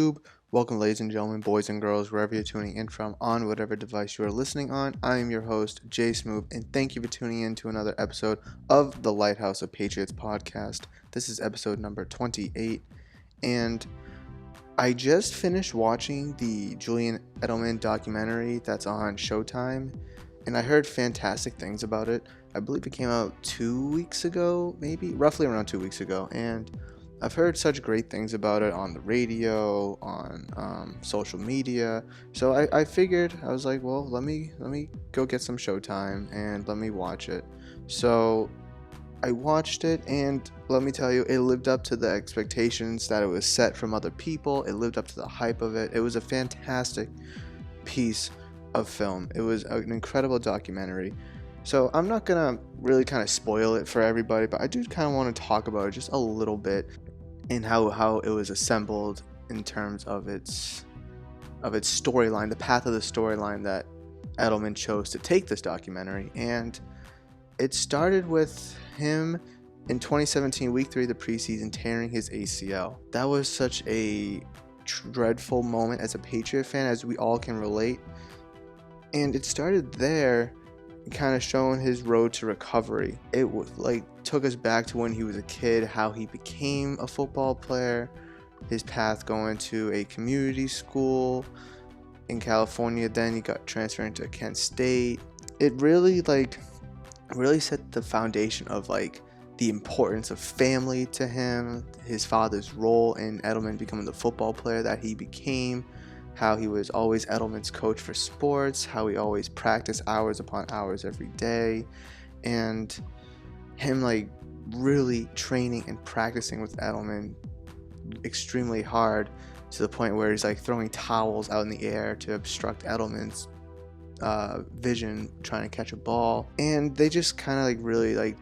YouTube. Welcome, ladies and gentlemen, boys and girls, wherever you're tuning in from, on whatever device you are listening on. I am your host, Smoove, and thank you for tuning in to another episode of the Lighthouse of Patriots podcast. This is episode number 28, and I just finished watching the Julian Edelman documentary that's on Showtime, and I heard fantastic things about it. I believe it came out 2 weeks ago, maybe, roughly around 2 weeks ago, and I've heard such great things about it on the radio, on social media. So I figured, I was like, well, let me go get some Showtime and let me watch it. So I watched it, and let me tell you, it lived up to the expectations that it was set from other people. It lived up to the hype of it. It was a fantastic piece of film. It was an incredible documentary. So I'm not gonna really kind of spoil it for everybody, but I do kind of want to talk about it just a little bit and how it was assembled in terms of its storyline, the path of the storyline that Edelman chose to take this documentary. And it started with him in 2017, week 3 of the preseason, tearing his ACL. That was such a dreadful moment as a Patriot fan, as we all can relate. And it started there, kind of showing his road to recovery. It took us back to when he was a kid, how he became a football player, his path going to a community school in California. Then he got transferred into Kent State. It really set the foundation of the importance of family to him, his father's role in Edelman becoming the football player that he became, how he was always Edelman's coach for sports, how he always practiced hours upon hours every day, and him really training and practicing with Edelman extremely hard, to the point where he's throwing towels out in the air to obstruct Edelman's vision trying to catch a ball. And they just kind of really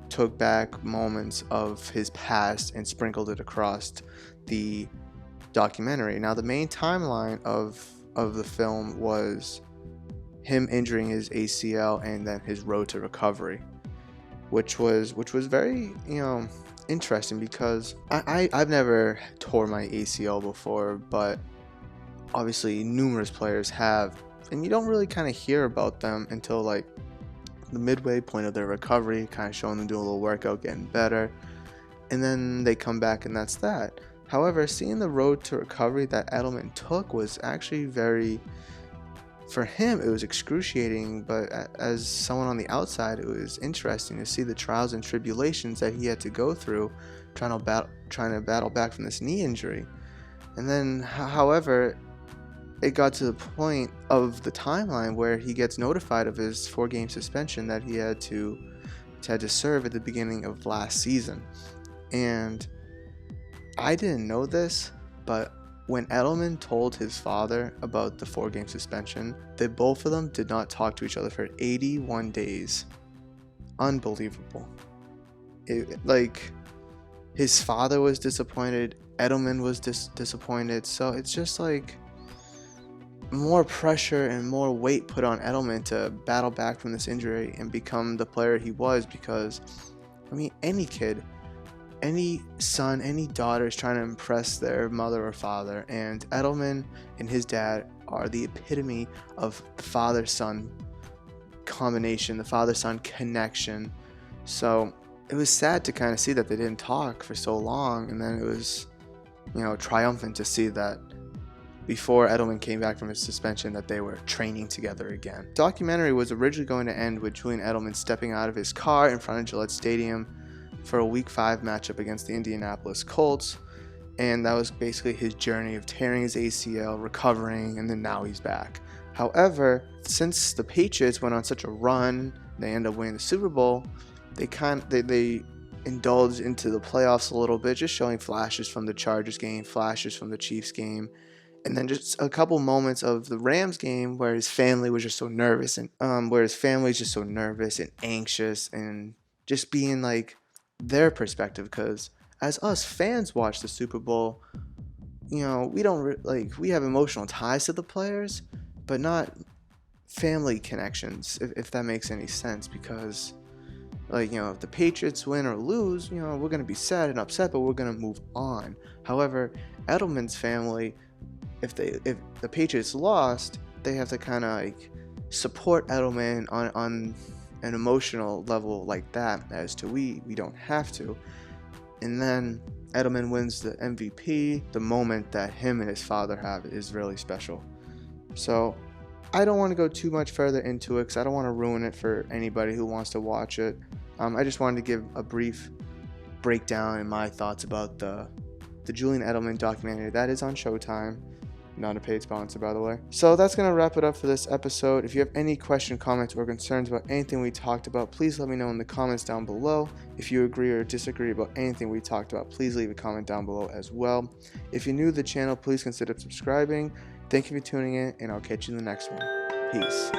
took back moments of his past and sprinkled it across the documentary. Now, the main timeline of the film was him injuring his ACL and then his road to recovery, which was very interesting, because I've never tore my ACL before, but obviously numerous players have, and you don't really kind of hear about them until the midway point of their recovery, kind of showing them doing a little workout, getting better, and then they come back and that's that. However, seeing the road to recovery that Edelman took was actually for him, it was excruciating, but as someone on the outside, it was interesting to see the trials and tribulations that he had to go through trying to battle back from this knee injury. And then, however, it got to the point of the timeline where he gets notified of his 4-game suspension that he had to serve at the beginning of last season. And I didn't know this, but when Edelman told his father about the 4-game suspension, both of them did not talk to each other for 81 days. Unbelievable. His father was disappointed, Edelman was disappointed, so it's just more pressure and more weight put on Edelman to battle back from this injury and become the player he was, because, any kid, any son, any daughter is trying to impress their mother or father, and Edelman and his dad are the epitome of the father-son combination, the father-son connection. So it was sad to kind of see that they didn't talk for so long, and then it was, triumphant to see that before Edelman came back from his suspension that they were training together again. The documentary was originally going to end with Julian Edelman stepping out of his car in front of Gillette Stadium for a Week 5 matchup against the Indianapolis Colts, and that was basically his journey of tearing his ACL, recovering, and then now he's back. However, since the Patriots went on such a run, they ended up winning the Super Bowl, they indulged into the playoffs a little bit, just showing flashes from the Chargers game, flashes from the Chiefs game, and then just a couple moments of the Rams game where his family was just so nervous, and anxious, and just being their perspective, because as us fans watch the Super Bowl, we don't we have emotional ties to the players, but not family connections, if that makes any sense, because Like, if the Patriots win or lose, we're going to be sad and upset, but we're going to move on. However, Edelman's family, if the Patriots lost, they have to kind of like support Edelman on an emotional level like that, as to we don't have to. And then Edelman wins the MVP. The moment that him and his father have is really special. So I don't want to go too much further into it because I don't want to ruin it for anybody who wants to watch it. I just wanted to give a brief breakdown and my thoughts about the Julian Edelman documentary that is on Showtime. Not a paid sponsor, by the way. So that's going to wrap it up for this episode. If you have any questions, comments, or concerns about anything we talked about, please let me know in the comments down below. If you agree or disagree about anything we talked about, please leave a comment down below as well. If you're new to the channel, please consider subscribing. Thank you for tuning in, and I'll catch you in the next one. Peace.